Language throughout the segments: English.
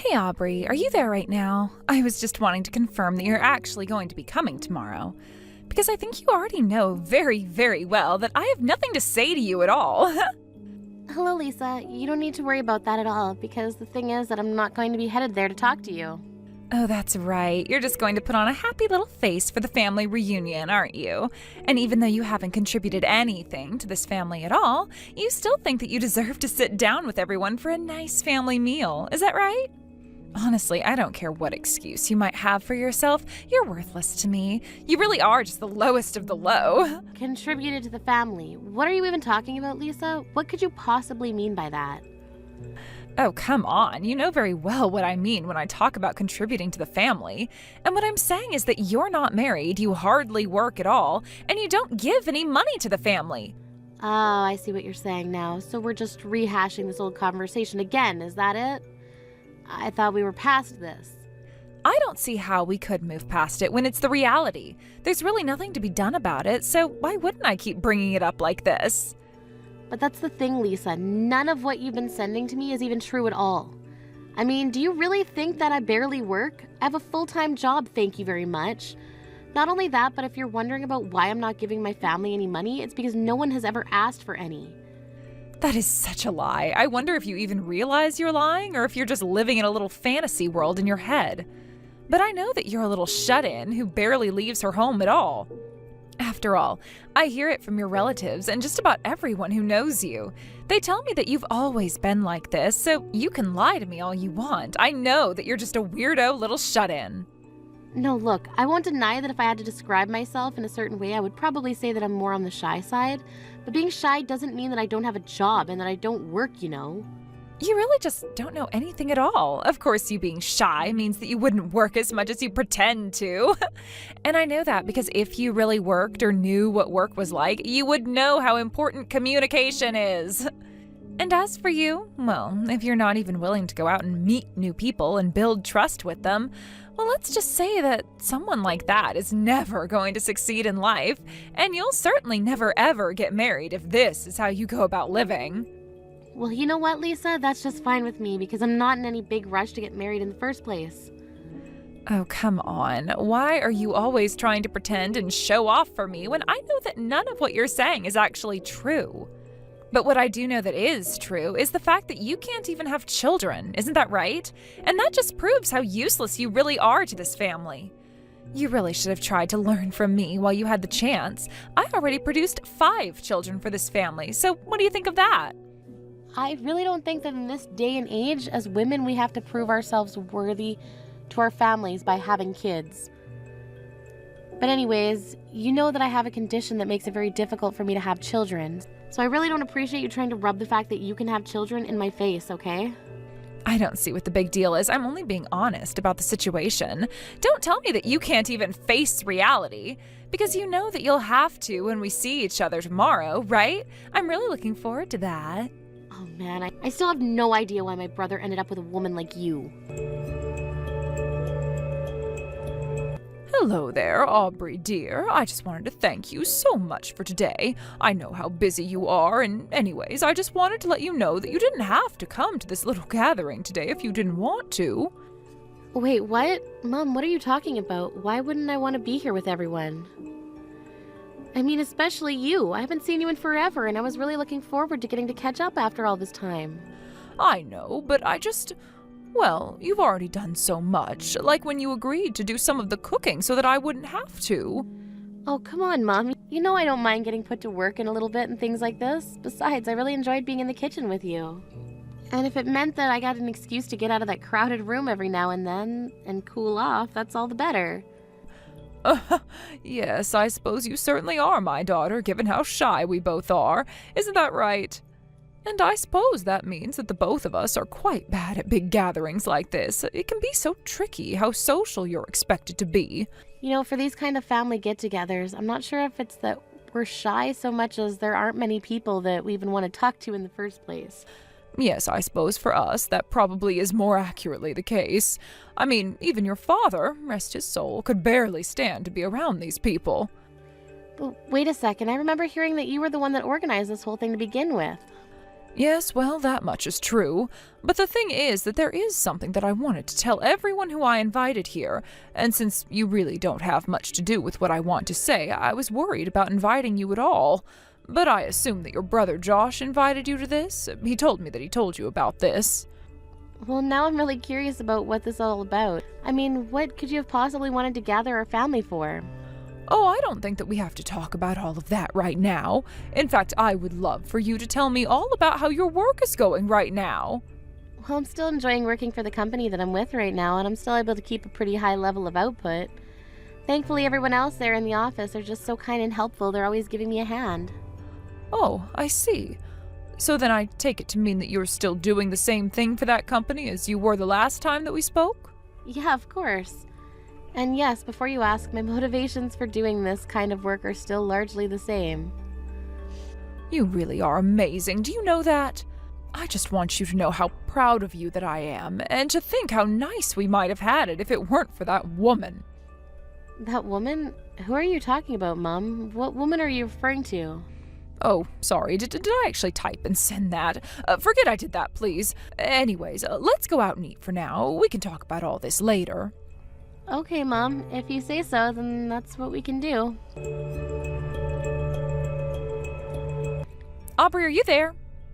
Hey Aubrey, are you there right now? I was just wanting to confirm that you're actually going to be coming tomorrow. Because I think you already know very, very well that I have nothing to say to you at all. Hello, Lisa. You don't need to worry about that at all, because the thing is that I'm not going to be headed there to talk to you. Oh, that's right. You're just going to put on a happy little face for the family reunion, aren't you? And even though you haven't contributed anything to this family at all, you still think that you deserve to sit down with everyone for a nice family meal. Is that right? Honestly, I don't care what excuse you might have for yourself. You're worthless to me. You really are just the lowest of the low. Contributed to the family. What are you even talking about, Lisa? What could you possibly mean by that? Oh, come on. You know very well what I mean when I talk about contributing to the family. And what I'm saying is that you're not married, you hardly work at all, and you don't give any money to the family. Oh, I see what you're saying now. So we're just rehashing this old conversation again, is that it? I thought we were past this. I don't see how we could move past it when it's the reality. There's really nothing to be done about it, so why wouldn't I keep bringing it up like this? But that's the thing, Lisa. None of what you've been sending to me is even true at all. I mean, do you really think that I barely work? I have a full-time job, thank you very much. Not only that, but if you're wondering about why I'm not giving my family any money, it's because no one has ever asked for any. That is such a lie. I wonder if you even realize you're lying or if you're just living in a little fantasy world in your head. But I know that you're a little shut-in who barely leaves her home at all. After all, I hear it from your relatives and just about everyone who knows you. They tell me that you've always been like this, so you can lie to me all you want. I know that you're just a weirdo little shut-in. No, look, I won't deny that if I had to describe myself in a certain way, I would probably say that I'm more on the shy side. But being shy doesn't mean that I don't have a job and that I don't work, you know. You really just don't know anything at all. Of course, you being shy means that you wouldn't work as much as you pretend to. And I know that because if you really worked or knew what work was like, you would know how important communication is. And as for you, well, if you're not even willing to go out and meet new people and build trust with them, well, let's just say that someone like that is never going to succeed in life, and you'll certainly never ever get married if this is how you go about living. Well, you know what, Lisa? That's just fine with me because I'm not in any big rush to get married in the first place. Oh, come on. Why are you always trying to pretend and show off for me when I know that none of what you're saying is actually true? But what I do know that is true is the fact that you can't even have children, isn't that right? And that just proves how useless you really are to this family. You really should have tried to learn from me while you had the chance. I already produced 5 children for this family, so what do you think of that? I really don't think that in this day and age, as women, we have to prove ourselves worthy to our families by having kids. But anyways, you know that I have a condition that makes it very difficult for me to have children. So I really don't appreciate you trying to rub the fact that you can have children in my face, okay? I don't see what the big deal is. I'm only being honest about the situation. Don't tell me that you can't even face reality, because you know that you'll have to when we see each other tomorrow, right? I'm really looking forward to that. Oh man, I still have no idea why my brother ended up with a woman like you. Hello there, Aubrey dear. I just wanted to thank you so much for today. I know how busy you are, and anyways, I just wanted to let you know that you didn't have to come to this little gathering today if you didn't want to. Wait, what? Mom, what are you talking about? Why wouldn't I want to be here with everyone? I mean, especially you. I haven't seen you in forever, and I was really looking forward to getting to catch up after all this time. I know, but well, you've already done so much, like when you agreed to do some of the cooking so that I wouldn't have to. Oh, come on, Mom. You know I don't mind getting put to work in a little bit and things like this. Besides, I really enjoyed being in the kitchen with you. And if it meant that I got an excuse to get out of that crowded room every now and then and cool off, that's all the better. Yes, I suppose you certainly are my daughter, given how shy we both are. Isn't that right? And I suppose that means that the both of us are quite bad at big gatherings like this. It can be so tricky how social you're expected to be. You know, for these kind of family get-togethers, I'm not sure if it's that we're shy so much as there aren't many people that we even want to talk to in the first place. Yes, I suppose for us that probably is more accurately the case. I mean, even your father, rest his soul, could barely stand to be around these people. But wait a second, I remember hearing that you were the one that organized this whole thing to begin with. Yes, well, that much is true. But the thing is that there is something that I wanted to tell everyone who I invited here, and since you really don't have much to do with what I want to say, I was worried about inviting you at all. But I assume that your brother Josh invited you to this. He told me that he told you about this. Well, now I'm really curious about what this is all about. I mean, what could you have possibly wanted to gather our family for? Oh, I don't think that we have to talk about all of that right now. In fact, I would love for you to tell me all about how your work is going right now. Well, I'm still enjoying working for the company that I'm with right now, and I'm still able to keep a pretty high level of output. Thankfully, everyone else there in the office are just so kind and helpful. They're always giving me a hand. Oh, I see. So then I take it to mean that you're still doing the same thing for that company as you were the last time that we spoke? Yeah, of course. And yes, before you ask, my motivations for doing this kind of work are still largely the same. You really are amazing, do you know that? I just want you to know how proud of you that I am, and to think how nice we might have had it if it weren't for that woman. That woman? Who are you talking about, Mum? What woman are you referring to? Oh, sorry, did I actually type and send that? Forget I did that, please. Anyways, let's go out and eat for now. We can talk about all this later. Okay, Mom. If you say so, then that's what we can do. Aubrey, are you there?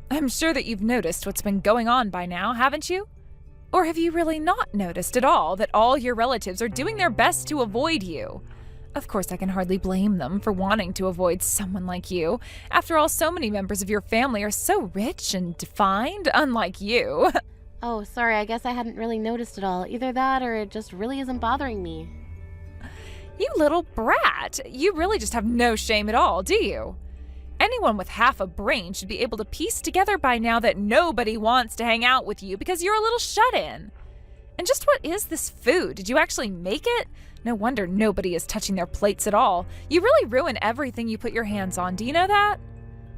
I'm sure that you've noticed what's been going on by now, haven't you? Or have you really not noticed at all that all your relatives are doing their best to avoid you? Of course, I can hardly blame them for wanting to avoid someone like you. After all, so many members of your family are so rich and defined, unlike you. Oh, sorry, I guess I hadn't really noticed it all. Either that or it just really isn't bothering me. You little brat! You really just have no shame at all, do you? Anyone with half a brain should be able to piece together by now that nobody wants to hang out with you because you're a little shut-in. And just what is this food? Did you actually make it? No wonder nobody is touching their plates at all. You really ruin everything you put your hands on, do you know that?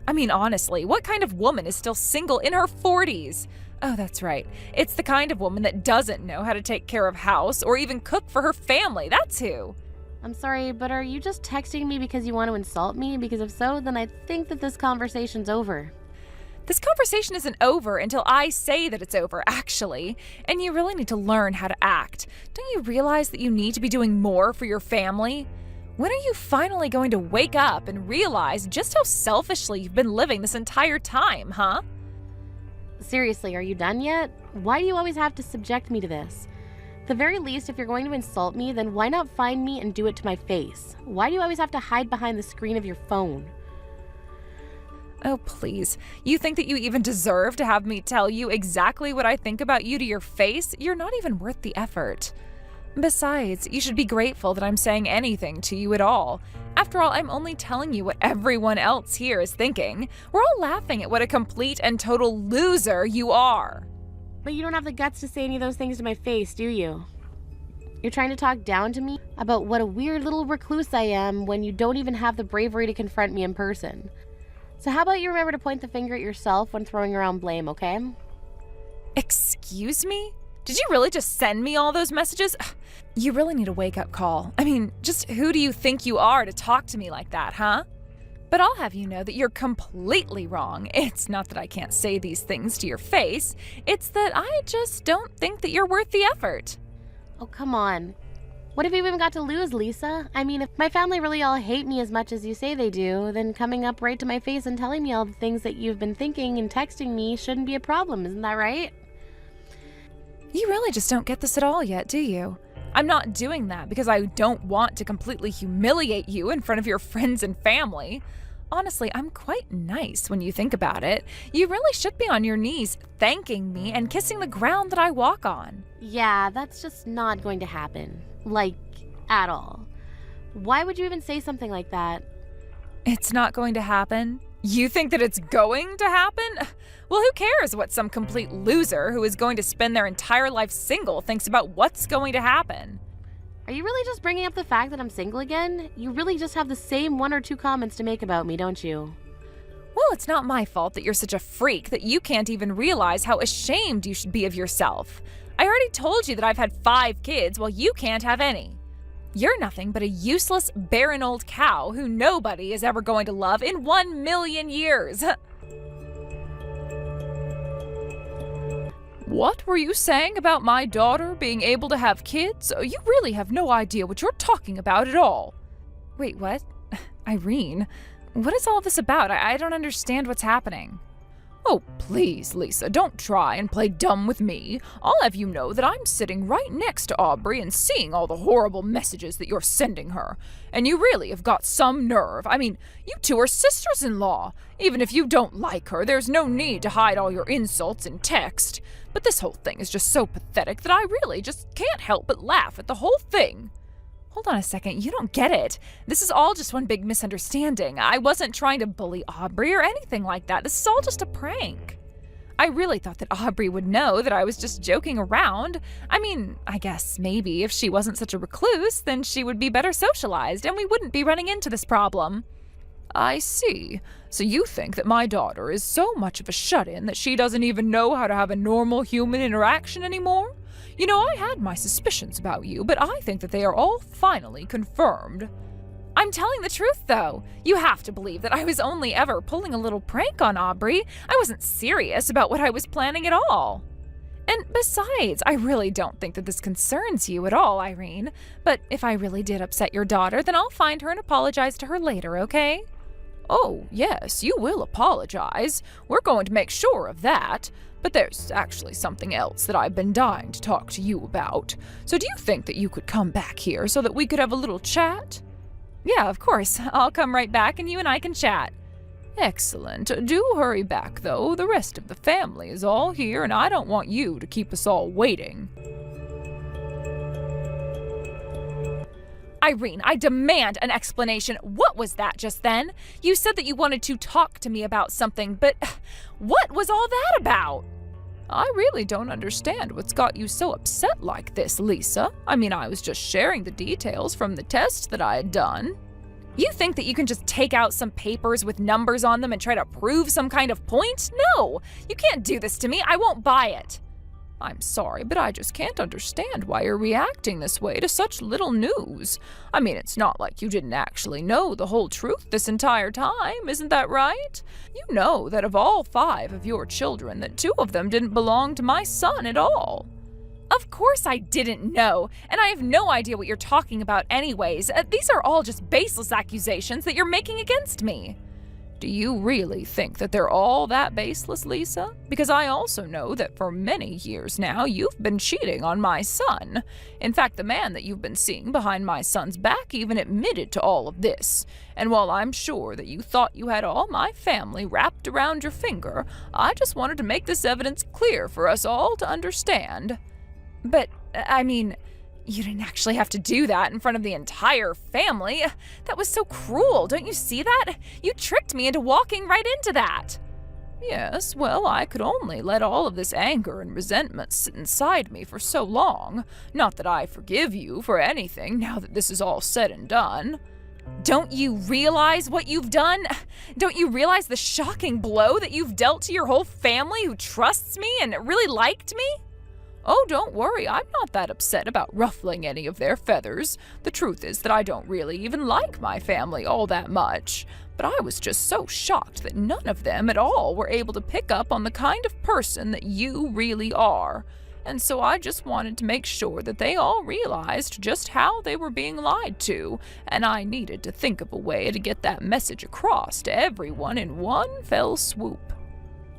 I mean, honestly, what kind of woman is still single in her 40s? Oh, that's right. It's the kind of woman that doesn't know how to take care of house or even cook for her family. That's who. I'm sorry, but are you just texting me because you want to insult me? Because if so, then I think that this conversation's over. This conversation isn't over until I say that it's over, actually. And you really need to learn how to act. Don't you realize that you need to be doing more for your family? When are you finally going to wake up and realize just how selfishly you've been living this entire time, huh? Seriously, are you done yet? Why do you always have to subject me to this? At the very least, if you're going to insult me, then why not find me and do it to my face? Why do you always have to hide behind the screen of your phone? Oh, please. You think that you even deserve to have me tell you exactly what I think about you to your face? You're not even worth the effort. Besides, you should be grateful that I'm saying anything to you at all. After all, I'm only telling you what everyone else here is thinking. We're all laughing at what a complete and total loser you are. But you don't have the guts to say any of those things to my face, do you? You're trying to talk down to me about what a weird little recluse I am when you don't even have the bravery to confront me in person. So how about you remember to point the finger at yourself when throwing around blame, okay? Excuse me? Did you really just send me all those messages? You really need a wake-up call. I mean, just who do you think you are to talk to me like that, huh? But I'll have you know that you're completely wrong. It's not that I can't say these things to your face. It's that I just don't think that you're worth the effort. Oh, come on. What have you even got to lose, Lisa? I mean, if my family really all hate me as much as you say they do, then coming up right to my face and telling me all the things that you've been thinking and texting me shouldn't be a problem, isn't that right? You really just don't get this at all yet, do you? I'm not doing that because I don't want to completely humiliate you in front of your friends and family. Honestly, I'm quite nice when you think about it. You really should be on your knees thanking me and kissing the ground that I walk on. Yeah, that's just not going to happen. Like, at all. Why would you even say something like that? It's not going to happen? You think that it's going to happen? Well, who cares what some complete loser who is going to spend their entire life single thinks about what's going to happen? Are you really just bringing up the fact that I'm single again? You really just have the same one or two comments to make about me, don't you? Well, it's not my fault that you're such a freak that you can't even realize how ashamed you should be of yourself. I already told you that I've had 5 kids while you can't have any. You're nothing but a useless, barren old cow who nobody is ever going to love in 1,000,000 years. What were you saying about my daughter being able to have kids? You really have no idea what you're talking about at all. Wait, what? Irene, what is all this about? I don't understand what's happening. Oh, please, Lisa, don't try and play dumb with me. I'll have you know that I'm sitting right next to Aubrey and seeing all the horrible messages that you're sending her. And you really have got some nerve. I mean, you two are sisters-in-law. Even if you don't like her, there's no need to hide all your insults in text. But this whole thing is just so pathetic that I really just can't help but laugh at the whole thing. Hold on a second, you don't get it. This is all just one big misunderstanding. I wasn't trying to bully Aubrey or anything like that. This is all just a prank. I really thought that Aubrey would know that I was just joking around. I mean, I guess maybe if she wasn't such a recluse, then she would be better socialized and we wouldn't be running into this problem. I see. So you think that my daughter is so much of a shut-in that she doesn't even know how to have a normal human interaction anymore? You know, I had my suspicions about you, but I think that they are all finally confirmed. I'm telling the truth, though. You have to believe that I was only ever pulling a little prank on Aubrey. I wasn't serious about what I was planning at all. And besides, I really don't think that this concerns you at all, Irene. But if I really did upset your daughter, then I'll find her and apologize to her later, okay? Oh, yes, you will apologize. We're going to make sure of that. But there's actually something else that I've been dying to talk to you about. So do you think that you could come back here so that we could have a little chat? Yeah, of course. I'll come right back and you and I can chat. Excellent. Do hurry back, though. The rest of the family is all here, and I don't want you to keep us all waiting. Irene, I demand an explanation. What was that just then? You said that you wanted to talk to me about something, but what was all that about? I really don't understand what's got you so upset like this, Lisa. I mean, I was just sharing the details from the test that I had done. You think that you can just take out some papers with numbers on them and try to prove some kind of point? No, you can't do this to me. I won't buy it. I'm sorry, but I just can't understand why you're reacting this way to such little news. I mean, it's not like you didn't actually know the whole truth this entire time, isn't that right? You know that of all 5 of your children, that 2 of them didn't belong to my son at all. Of course I didn't know, and I have no idea what you're talking about anyways. These are all just baseless accusations that you're making against me. Do you really think that they're all that baseless, Lisa? Because I also know that for many years now, you've been cheating on my son. In fact, the man that you've been seeing behind my son's back even admitted to all of this. And while I'm sure that you thought you had all my family wrapped around your finger, I just wanted to make this evidence clear for us all to understand. But, I mean, you didn't actually have to do that in front of the entire family. That was so cruel, don't you see that? You tricked me into walking right into that. Yes, well, I could only let all of this anger and resentment sit inside me for so long. Not that I forgive you for anything now that this is all said and done. Don't you realize what you've done? Don't you realize the shocking blow that you've dealt to your whole family who trusts me and really liked me? Oh, don't worry, I'm not that upset about ruffling any of their feathers. The truth is that I don't really even like my family all that much. But I was just so shocked that none of them at all were able to pick up on the kind of person that you really are. And so I just wanted to make sure that they all realized just how they were being lied to, and I needed to think of a way to get that message across to everyone in one fell swoop.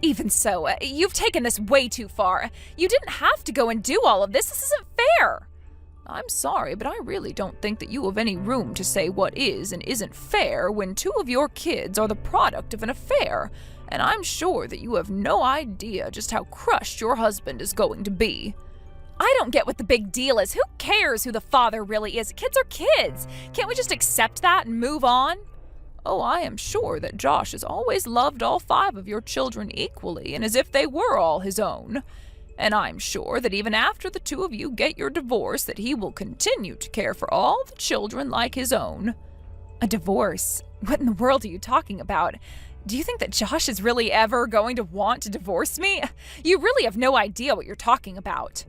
Even so, you've taken this way too far. You didn't have to go and do all of this. This isn't fair. I'm sorry, but I really don't think that you have any room to say what is and isn't fair when 2 of your kids are the product of an affair, and I'm sure that you have no idea just how crushed your husband is going to be. I don't get what the big deal is. Who cares who the father really is? Kids are kids. Can't we just accept that and move on? Oh, I am sure that Josh has always loved all 5 of your children equally and as if they were all his own. And I'm sure that even after the 2 of you get your divorce, that he will continue to care for all the children like his own. A divorce? What in the world are you talking about? Do you think that Josh is really ever going to want to divorce me? You really have no idea what you're talking about.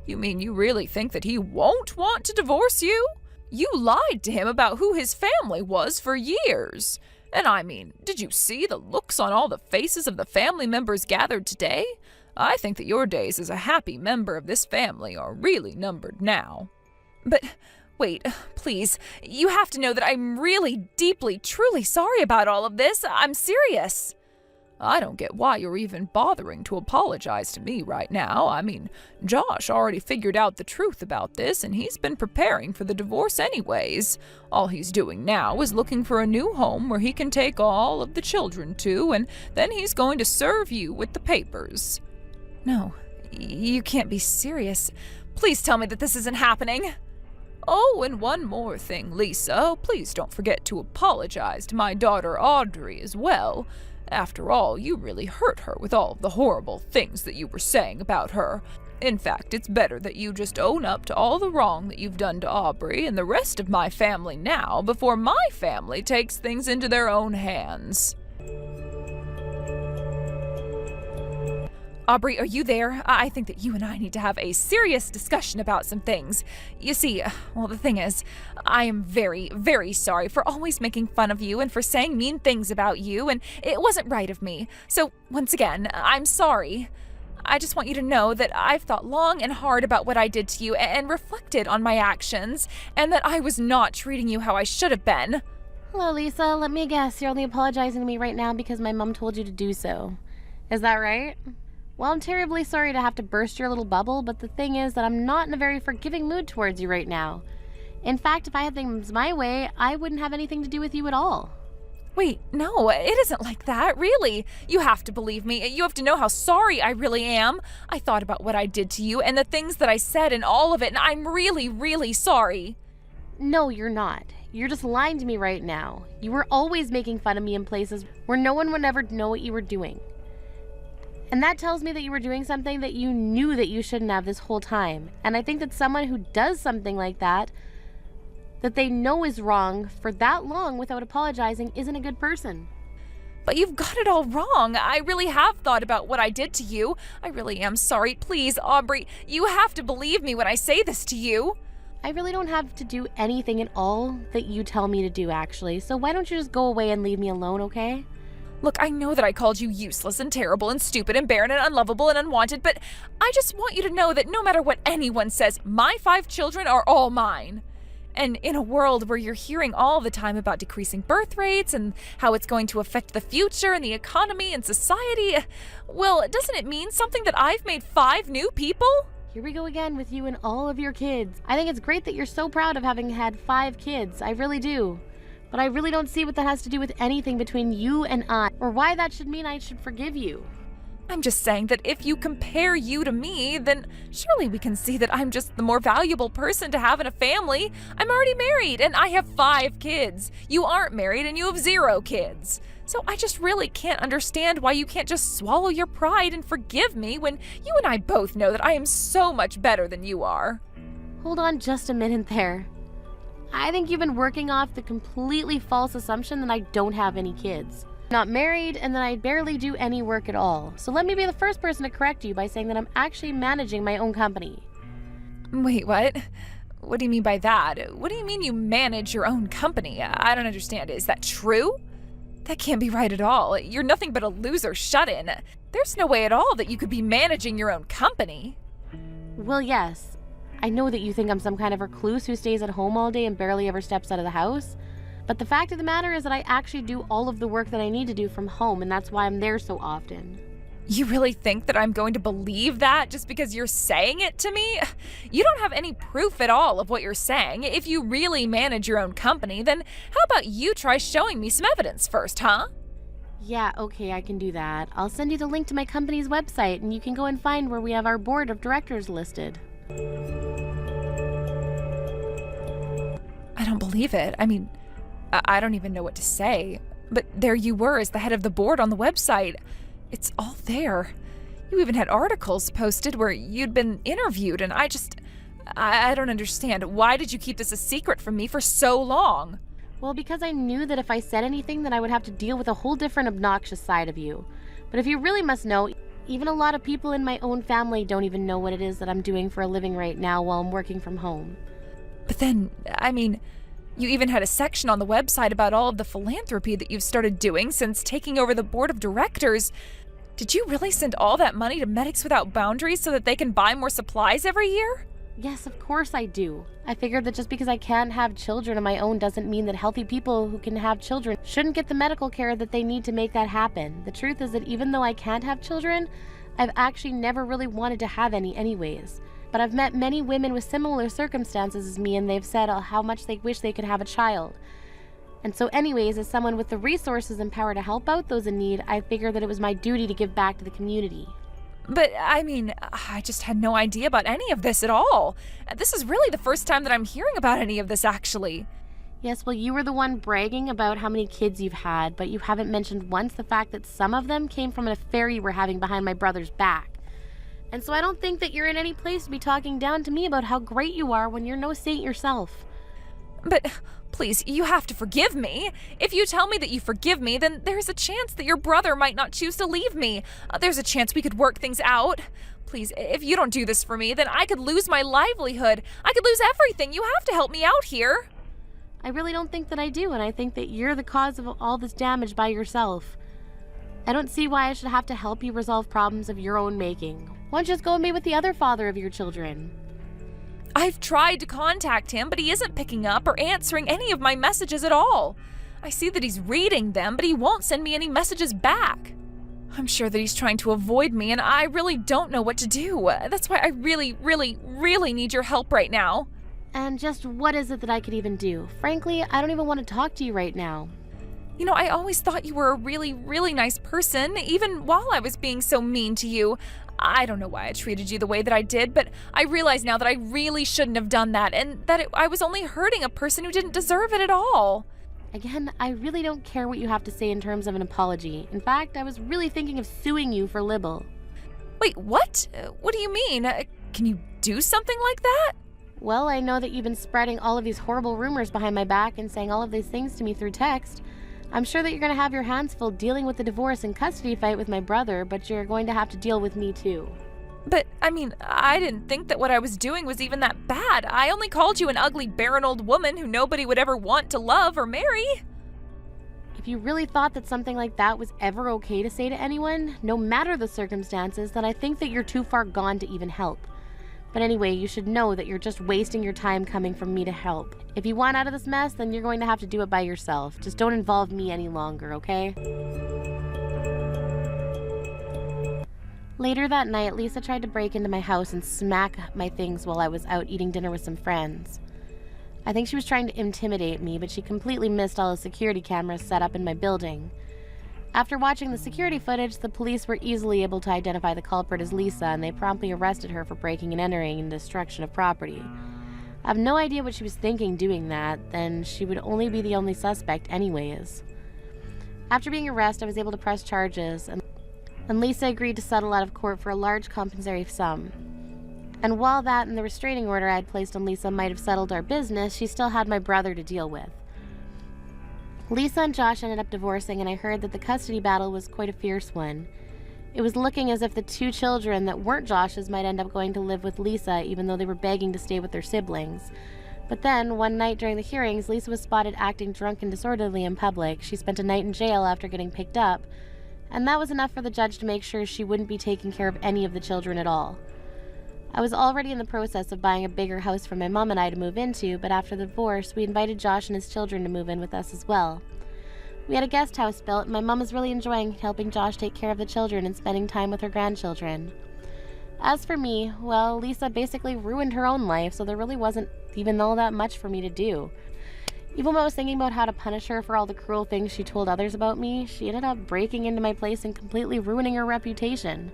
You mean you really think that he won't want to divorce you? You lied to him about who his family was for years. And I mean, did you see the looks on all the faces of the family members gathered today? I think that your days as a happy member of this family are really numbered now. But wait, please, you have to know that I'm really, deeply, truly sorry about all of this. I'm serious. I don't get why you're even bothering to apologize to me right now. I mean, Josh already figured out the truth about this, and he's been preparing for the divorce anyways. All he's doing now is looking for a new home where he can take all of the children to, and then he's going to serve you with the papers. No, you can't be serious. Please tell me that this isn't happening. Oh, and one more thing, Lisa. Please don't forget to apologize to my daughter Audrey as well. After all, you really hurt her with all of the horrible things that you were saying about her. In fact, it's better that you just own up to all the wrong that you've done to Aubrey and the rest of my family now before my family takes things into their own hands. Aubrey, are you there? I think that you and I need to have a serious discussion about some things. You see, well, the thing is, I am very, very sorry for always making fun of you and for saying mean things about you, and it wasn't right of me. So, once again, I'm sorry. I just want you to know that I've thought long and hard about what I did to you and reflected on my actions, and that I was not treating you how I should have been. Hello, Lisa. Let me guess, you're only apologizing to me right now because my mom told you to do so. Is that right? Well, I'm terribly sorry to have to burst your little bubble, but the thing is that I'm not in a very forgiving mood towards you right now. In fact, if I had things my way, I wouldn't have anything to do with you at all. Wait, no, it isn't like that, really. You have to believe me. You have to know how sorry I really am. I thought about what I did to you and the things that I said and all of it, and I'm really, really sorry. No, you're not. You're just lying to me right now. You were always making fun of me in places where no one would ever know what you were doing. And that tells me that you were doing something that you knew that you shouldn't have this whole time. And I think that someone who does something like that they know is wrong for that long without apologizing isn't a good person. But you've got it all wrong. I really have thought about what I did to you. I really am sorry. Please, Aubrey, you have to believe me when I say this to you. I really don't have to do anything at all that you tell me to do, actually. So why don't you just go away and leave me alone, okay? Look, I know that I called you useless and terrible and stupid and barren and unlovable and unwanted, but I just want you to know that no matter what anyone says, my 5 children are all mine. And in a world where you're hearing all the time about decreasing birth rates and how it's going to affect the future and the economy and society, well, doesn't it mean something that I've made 5 new people? Here we go again with you and all of your kids. I think it's great that you're so proud of having had 5 kids. I really do. But I really don't see what that has to do with anything between you and I, or why that should mean I should forgive you. I'm just saying that if you compare you to me, then surely we can see that I'm just the more valuable person to have in a family. I'm already married and I have 5 kids. You aren't married and you have 0 kids. So I just really can't understand why you can't just swallow your pride and forgive me when you and I both know that I am so much better than you are. Hold on just a minute there. I think you've been working off the completely false assumption that I don't have any kids. I'm not married and that I barely do any work at all. So let me be the first person to correct you by saying that I'm actually managing my own company. Wait, what? What do you mean by that? What do you mean you manage your own company? I don't understand. Is that true? That can't be right at all. You're nothing but a loser shut-in. There's no way at all that you could be managing your own company. Well, yes. I know that you think I'm some kind of recluse who stays at home all day and barely ever steps out of the house. But the fact of the matter is that I actually do all of the work that I need to do from home, and that's why I'm there so often. You really think that I'm going to believe that just because you're saying it to me? You don't have any proof at all of what you're saying. If you really manage your own company, then how about you try showing me some evidence first, huh? Yeah, okay, I can do that. I'll send you the link to my company's website, and you can go and find where we have our board of directors listed. I don't believe it. I mean, I don't even know what to say. But there you were as the head of the board on the website. It's all there. You even had articles posted where you'd been interviewed, and I don't understand. Why did you keep this a secret from me for so long? Well, because I knew that if I said anything, then I would have to deal with a whole different obnoxious side of you. But if you really must know, even a lot of people in my own family don't even know what it is that I'm doing for a living right now while I'm working from home. But then, I mean, you even had a section on the website about all of the philanthropy that you've started doing since taking over the board of directors. Did you really send all that money to Medics Without Boundaries so that they can buy more supplies every year? Yes, of course I do. I figured that just because I can't have children of my own doesn't mean that healthy people who can have children shouldn't get the medical care that they need to make that happen. The truth is that even though I can't have children, I've actually never really wanted to have any anyways. But I've met many women with similar circumstances as me, and they've said how much they wish they could have a child. And so anyways, as someone with the resources and power to help out those in need, I figured that it was my duty to give back to the community. But, I just had no idea about any of this at all. This is really the first time that I'm hearing about any of this, actually. Yes, well, you were the one bragging about how many kids you've had, but you haven't mentioned once the fact that some of them came from an affair you were having behind my brother's back. And so I don't think that you're in any place to be talking down to me about how great you are when you're no saint yourself. But please, you have to forgive me. If you tell me that you forgive me, then there's a chance that your brother might not choose to leave me. There's a chance we could work things out. Please, if you don't do this for me, then I could lose my livelihood. I could lose everything. You have to help me out here. I really don't think that I do, and I think that you're the cause of all this damage by yourself. I don't see why I should have to help you resolve problems of your own making. Why don't you just go and be with the other father of your children? I've tried to contact him, but he isn't picking up or answering any of my messages at all. I see that he's reading them, but he won't send me any messages back. I'm sure that he's trying to avoid me, and I really don't know what to do. That's why I really, really, really need your help right now. And just what is it that I could even do? Frankly, I don't even want to talk to you right now. You know, I always thought you were a really, really nice person, even while I was being so mean to you. I don't know why I treated you the way that I did, but I realize now that I really shouldn't have done that, and that I was only hurting a person who didn't deserve it at all. Again, I really don't care what you have to say in terms of an apology. In fact, I was really thinking of suing you for libel. Wait, what? What do you mean? Can you do something like that? Well, I know that you've been spreading all of these horrible rumors behind my back and saying all of these things to me through text. I'm sure that you're going to have your hands full dealing with the divorce and custody fight with my brother, but you're going to have to deal with me too. But, I didn't think that what I was doing was even that bad. I only called you an ugly, barren old woman who nobody would ever want to love or marry. If you really thought that something like that was ever okay to say to anyone, no matter the circumstances, then I think that you're too far gone to even help. But anyway, you should know that you're just wasting your time coming from me to help. If you want out of this mess, then you're going to have to do it by yourself. Just don't involve me any longer, okay? Later that night, Lisa tried to break into my house and smack my things while I was out eating dinner with some friends. I think she was trying to intimidate me, but she completely missed all the security cameras set up in my building. After watching the security footage, the police were easily able to identify the culprit as Lisa, and they promptly arrested her for breaking and entering and destruction of property. I have no idea what she was thinking doing that, then she would only be the only suspect anyways. After being arrested, I was able to press charges, and Lisa agreed to settle out of court for a large compensatory sum. And while that and the restraining order I had placed on Lisa might have settled our business, she still had my brother to deal with. Lisa and Josh ended up divorcing, and I heard that the custody battle was quite a fierce one. It was looking as if the two children that weren't Josh's might end up going to live with Lisa, even though they were begging to stay with their siblings. But then, one night during the hearings, Lisa was spotted acting drunk and disorderly in public. She spent a night in jail after getting picked up, and that was enough for the judge to make sure she wouldn't be taking care of any of the children at all. I was already in the process of buying a bigger house for my mom and I to move into, but after the divorce, we invited Josh and his children to move in with us as well. We had a guest house built, and my mom was really enjoying helping Josh take care of the children and spending time with her grandchildren. As for me, well, Lisa basically ruined her own life, so there really wasn't even all that much for me to do. Even when I was thinking about how to punish her for all the cruel things she told others about me, she ended up breaking into my place and completely ruining her reputation.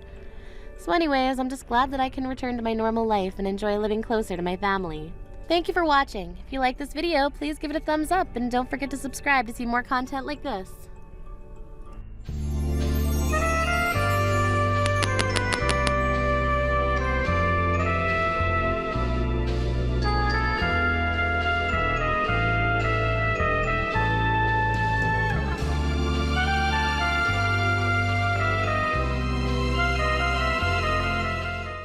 So anyways, I'm just glad that I can return to my normal life and enjoy living closer to my family. Thank you for watching. If you like this video, please give it a thumbs up and don't forget to subscribe to see more content like this.